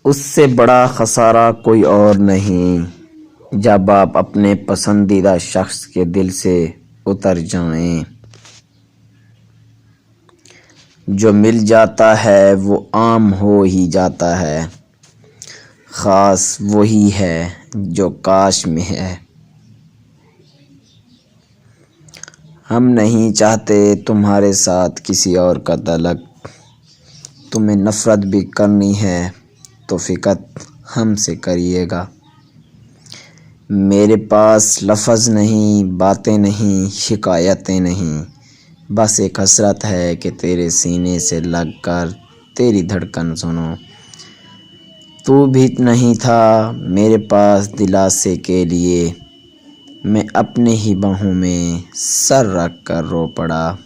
اس سے بڑا خسارہ کوئی اور نہیں جب آپ اپنے پسندیدہ شخص کے دل سے اتر جائیں۔ جو مل جاتا ہے وہ عام ہو ہی جاتا ہے، خاص وہی ہے جو کاش میں ہے۔ ہم نہیں چاہتے تمہارے ساتھ کسی اور کا تعلق، تمہیں نفرت بھی کرنی ہے تو فقط ہم سے کریے گا۔ میرے پاس لفظ نہیں، باتیں نہیں، شکایتیں نہیں، بس ایک حسرت ہے کہ تیرے سینے سے لگ کر تیری دھڑکن سنوں۔ تو بھی نہیں تھا میرے پاس دلاسے کے لیے، میں اپنے ہی بہوں میں سر رکھ کر رو پڑا۔